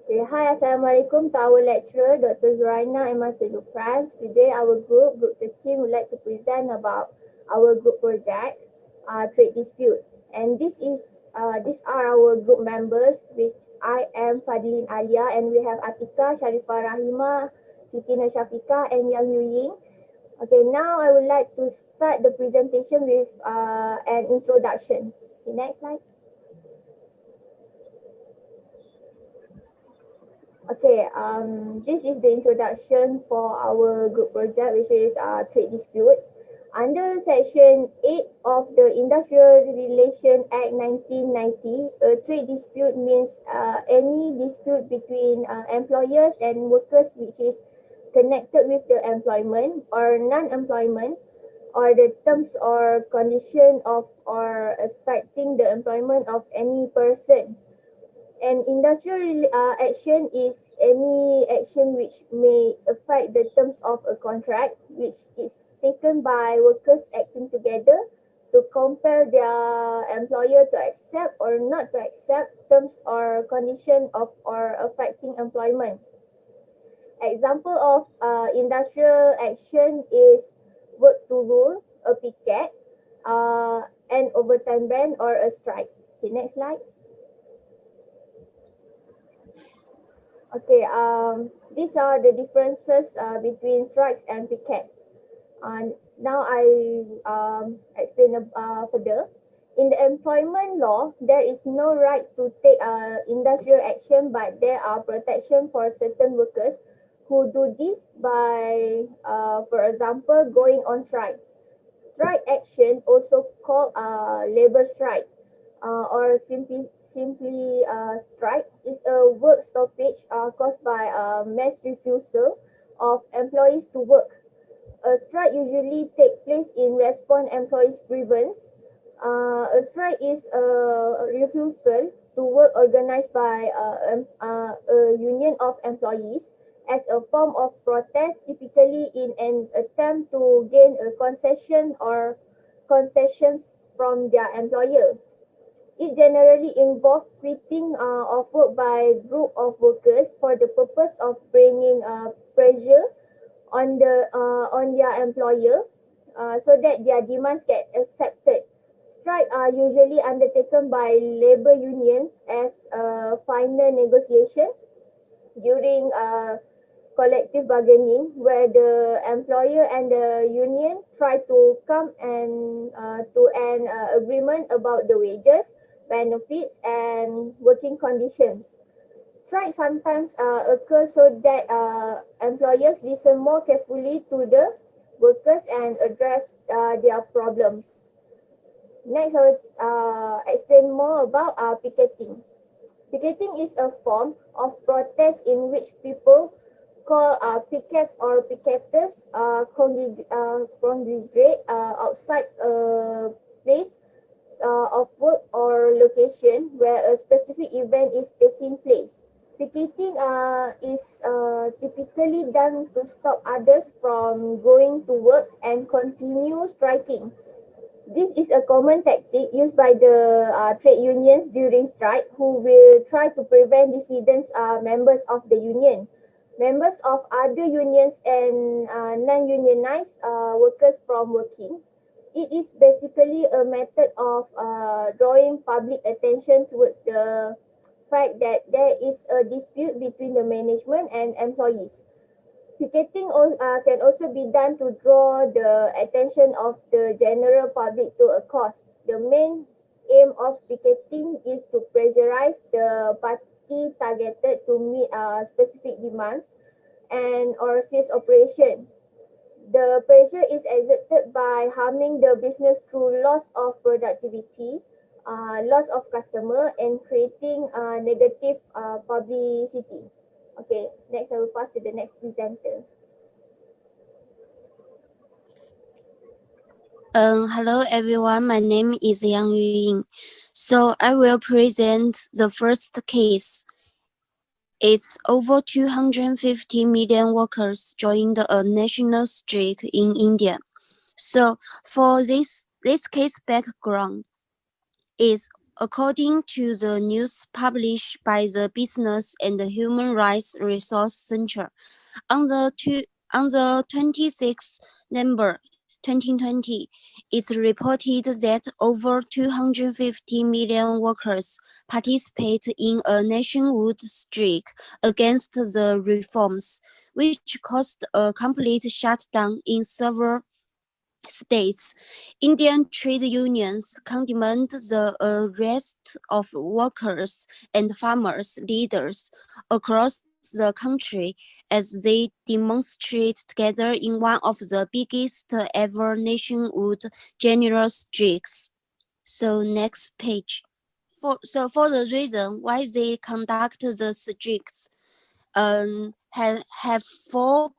Okay, hi, Assalamualaikum to our lecturer, Dr. Zuraina and my fellow friends. Today, our group 13, would like to present about our group project, trade dispute. And these are our group members, which I am Fadlin Alia, and we have Atika, Sharifah Rahima, Siti Nashafika, and Yang Yu Ying. Okay, now I would like to start the presentation with an introduction. Okay, next slide. Okay, this is the introduction for our group project, which is trade dispute. Under Section 8 of the Industrial Relation Act 1990, a trade dispute means any dispute between employers and workers which is connected with the employment or non-employment or the terms or condition of or affecting the employment of any person. An industrial action is any action which may affect the terms of a contract, which is taken by workers acting together to compel their employer to accept or not to accept terms or condition of or affecting employment. Example of industrial action is work to rule, a picket, an overtime ban, or a strike. Okay, next slide. Okay, these are the differences between strikes and picket. Now I explain further. In the employment law, there is no right to take industrial action, but there are protection for certain workers who do this by, for example, going on strike. Strike action, also called labor strike, or simply strike, is a work stoppage caused by a mass refusal of employees to work. A strike usually takes place in response employees' grievance. A strike is a refusal to work organized by a union of employees as a form of protest, typically in an attempt to gain a concession or concessions from their employer. It generally involves quitting of work by group of workers for the purpose of bringing pressure on their employer so that their demands get accepted. Strikes are usually undertaken by labor unions as a final negotiation during collective bargaining, where the employer and the union try to come and to an agreement about the wages, benefits, and working conditions. Strikes sometimes occur so that employers listen more carefully to the workers and address their problems. Next, I will explain more about picketing. Picketing is a form of protest in which people called pickets or picketers congregate outside a place of work or location where a specific event is taking place. Picketing is typically done to stop others from going to work and continue striking. This is a common tactic used by the trade unions during strike, who will try to prevent dissidents members of the union. Members of other unions and non-unionized workers from working. It is basically a method of drawing public attention towards the fact that there is a dispute between the management and employees. Picketing can also be done to draw the attention of the general public to a cause. The main aim of picketing is to pressurize the party targeted to meet specific demands and or cease operation. The pressure is exerted by harming the business through loss of productivity, loss of customer, and creating negative publicity. Okay, next I will pass to the next presenter. Hello everyone, my name is Yang Yuying. So I will present the first case. It's over 250 million workers joined a national strike in India. So for this case background is According to the news published by the Business and Human Rights Resource Center, on the 26th November 2020, it's reported that over 250 million workers participate in a nationwide strike against the reforms, which caused a complete shutdown in several states. Indian trade unions condemned the arrest of workers and farmers leaders across the country as they demonstrate together in one of the biggest ever nationwide general strikes. So next page. For the reason why they conduct the strikes, have 4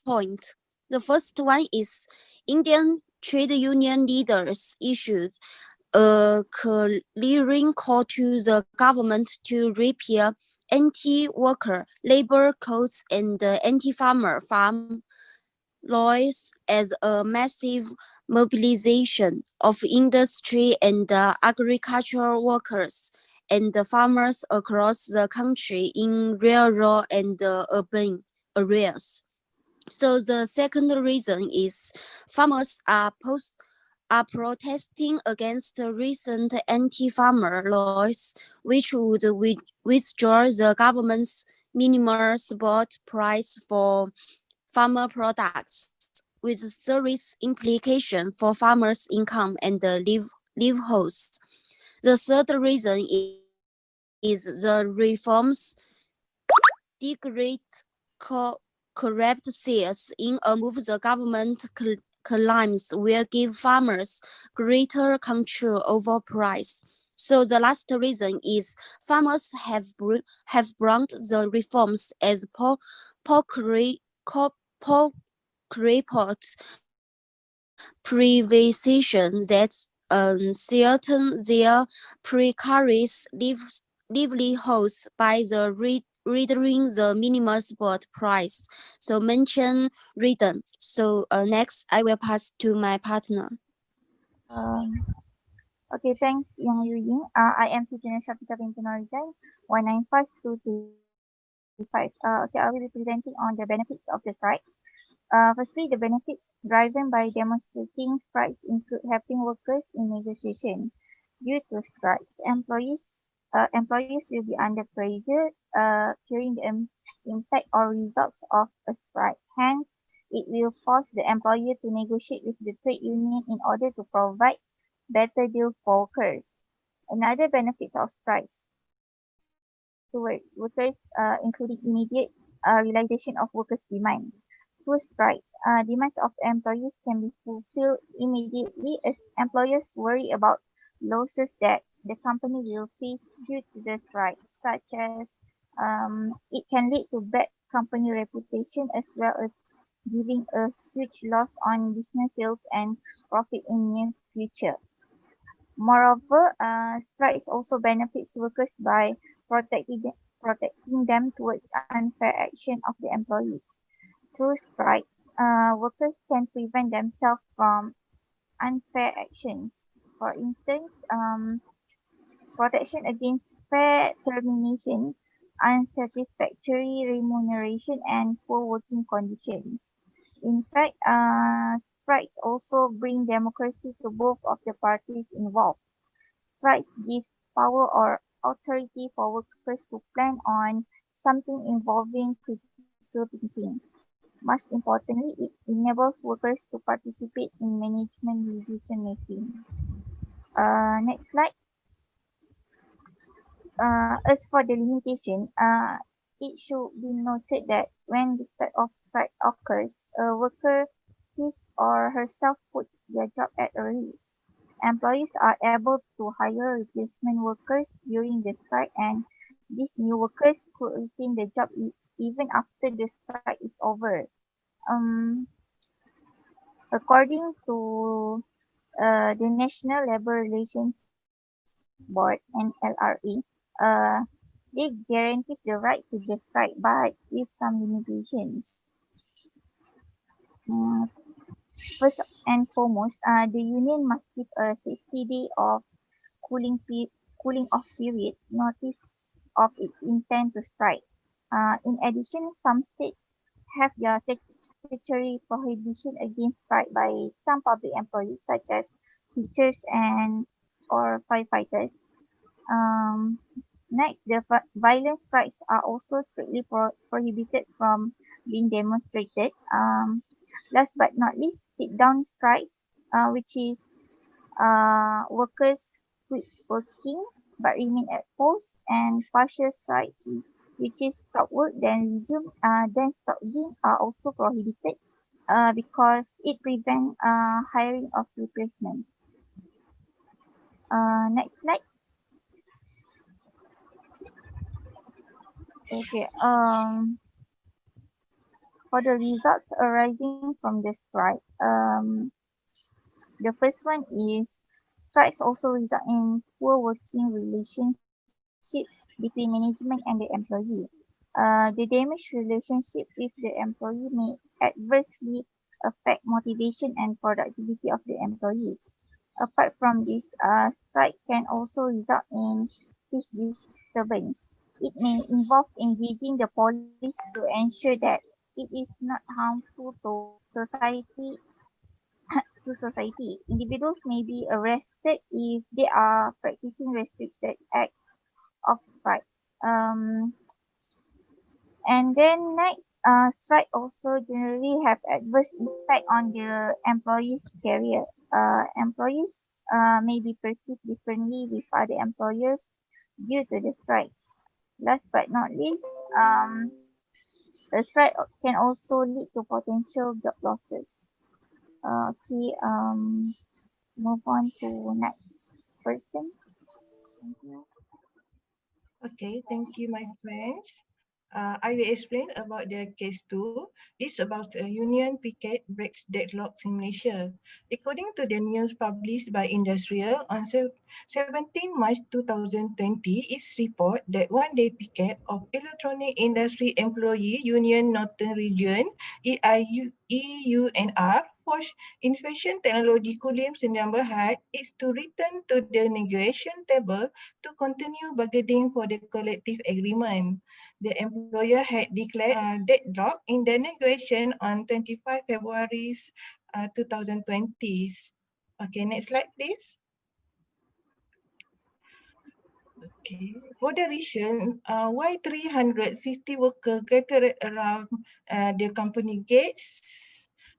points. The first one is Indian trade union leaders issued a clearing call to the government to repeal anti-worker labor codes and anti-farmer farm laws as a massive mobilization of industry and agricultural workers and the farmers across the country in rural and urban areas. So the second reason is farmers are protesting against the recent anti-farmer laws, which would withdraw the government's minimal support price for farmer products, with serious implication for farmers' income and livelihoods. The third reason is the reforms degrade corrupt sales in a move the government claims will give farmers greater control over price. So the last reason is farmers have brought the reforms as poor privatization that threaten their precarious livelihoods by the reducing the minimum support price. So mention written. So next I will pass to my partner. Um, okay, thanks, Yang Yu Ying. I am Sitina Shafika bin Norizan, 195235. Okay, I will be presenting on the benefits of the strike. Firstly, the benefits driven by demonstrating strikes include helping workers in negotiation. Due to strikes, employees will be under pressure during the impact or results of a strike. Hence, it will force the employer to negotiate with the trade union in order to provide better deals for workers. Another benefit of strikes towards workers, including immediate realization of workers' demand. Through strikes, demands of employees can be fulfilled immediately as employers worry about losses that the company will face due to the strikes, such as it can lead to bad company reputation as well as giving a huge loss on business sales and profit in near future. Moreover, strikes also benefits workers by protecting them towards unfair action of the employees. Through strikes, workers can prevent themselves from unfair actions. For instance, protection against fair termination, unsatisfactory remuneration, and poor working conditions. In fact, strikes also bring democracy to both of the parties involved. Strikes give power or authority for workers to plan on something involving critical thinking. Most importantly, it enables workers to participate in management decision making. Next slide. As for the limitation, it should be noted that when this type of strike occurs, a worker his or herself puts their job at a risk. Employees are able to hire replacement workers during the strike, and these new workers could retain the job even after the strike is over. Um, According to the National Labor Relations Board (NLRA), uh, they guarantees the right to the strike, but with some limitations. Mm, First and foremost, the union must give a 60-day of cooling cooling off period, notice of its intent to strike. In addition, some states have their statutory prohibition against strike by some public employees, such as teachers and or firefighters. Um, Next, the violent strikes are also strictly prohibited from being demonstrated. Last but not least, sit-down strikes, which is workers quit working but remain at post, and partial strikes, which is stop work then resume, then stop again, are also prohibited because it prevents hiring of replacement. Next slide. Okay. For the results arising from the strike, the first one is strikes also result in poor working relationships between management and the employee. The damaged relationship with the employee may adversely affect motivation and productivity of the employees. Apart from this, strike can also result in peace disturbance. It may involve engaging the police to ensure that it is not harmful society to society. Individuals may be arrested if they are practicing restricted act of strikes. And then next, strike also generally have adverse effect on the employee's career. Employees may be perceived differently with other employers due to the strikes. Last but not least, a strike can also lead to potential job losses. Okay, move on to next person. Thank you. Okay, thank you, my friends. I will explain about the case two. It's about a union picket breaks deadlocks in Malaysia. According to the news published by Industrial on 17 March 2020, its report that one-day picket of Electronic Industry Employee Union Northern Region EUNR forced Information Technology Kulim Sdn Bhd is to return to the negotiation table to continue bargaining for the collective agreement. The employer had declared a deadlock in the negotiation on 25 February 2020. Okay, next slide, please. Okay. For the reason, why 350 workers gathered around the company gates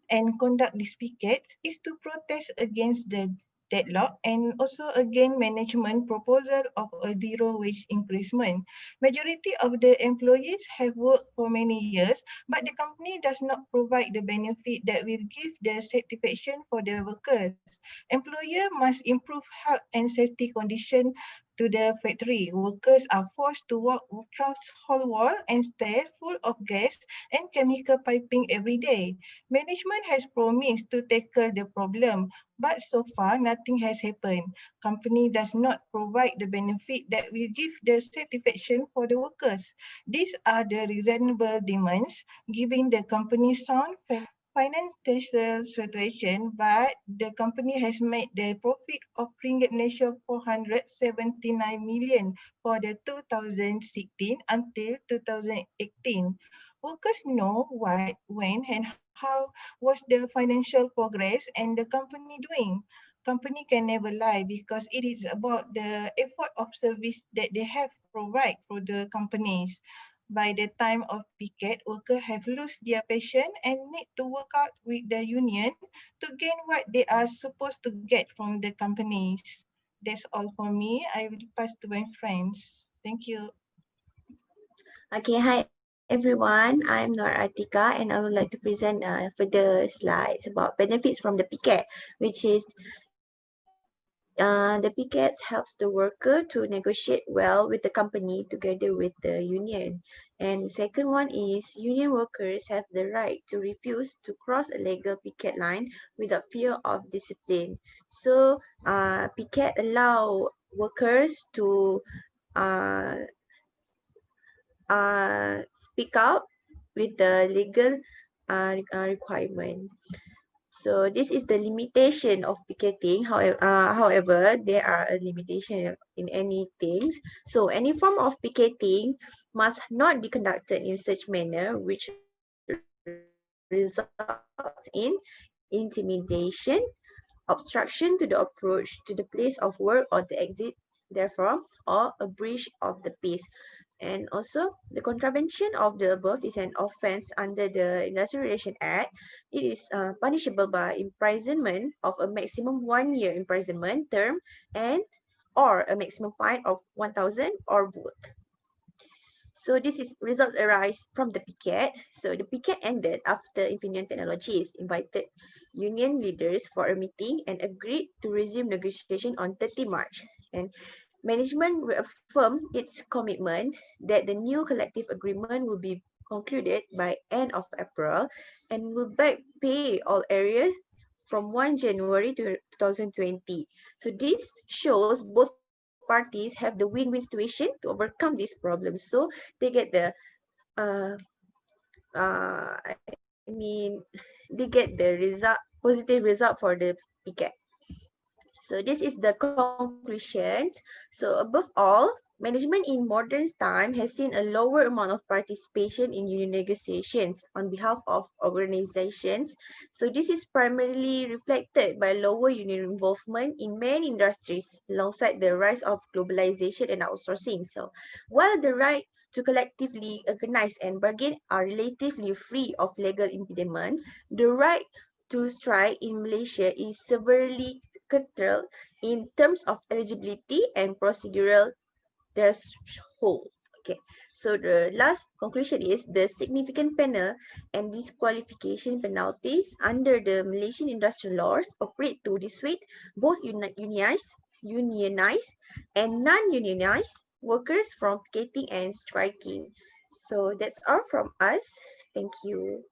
and conduct this picket is to protest against the deadlock and also against management proposal of a zero wage increasement. Majority of the employees have worked for many years, but the company does not provide the benefit that will give the satisfaction for the workers. Employer must improve health and safety condition to the factory. Workers are forced to walk across whole wall and stairs full of gas and chemical piping every day. Management has promised to tackle the problem, but so far nothing has happened. Company does not provide the benefit that will give the satisfaction for the workers. These are the reasonable demands, giving the company sound financial situation, but the company has made the profit of Ringgit Malaysia 479 million for the 2016 until 2018. Workers know what, when, and how was the financial progress and the company doing. Company can never lie because it is about the effort of service that they have provide for the companies. By the time of picket, workers have lost their passion and need to work out with the union to gain what they are supposed to get from the companies. That's all for me. I will pass to my friends. Thank you. Okay, hi everyone. I'm Nur Atika and I would like to present further slides about benefits from the picket, which is the picket helps the worker to negotiate well with the company together with the union. And the second one is union workers have the right to refuse to cross a legal picket line without fear of discipline. So, picket allow workers to uh, speak out with the legal requirement. So this is the limitation of picketing. However, there are a limitation in any things. So any form of picketing must not be conducted in such manner which results in intimidation, obstruction to the approach to the place of work or the exit therefrom, or a breach of the peace. And also, the contravention of the above is an offense under the Industrial Relation Act. It is punishable by imprisonment of a maximum 1 year imprisonment term and or a maximum fine of 1,000 or both. So this is results arise from the picket. So the picket ended after Infineon Technologies invited union leaders for a meeting and agreed to resume negotiation on 30 March. And management reaffirmed its commitment that the new collective agreement will be concluded by end of April and will back pay all areas from 1 January to 2020. So this shows both parties have the win-win situation to overcome this problem. So they get the uh, I mean they get the result positive result for the picket. So this is the conclusion. So above all, management in modern time has seen a lower amount of participation in union negotiations on behalf of organizations. So this is primarily reflected by lower union involvement in many industries alongside the rise of globalization and outsourcing. So while the right to collectively organize and bargain are relatively free of legal impediments, the right to strike in Malaysia is severely curtailed in terms of eligibility and procedural threshold. Okay, so the last conclusion is the significant penal and disqualification penalties under the Malaysian industrial laws operate to dissuade both unionized and non-unionized workers from picketing and striking. So that's all from us. Thank you.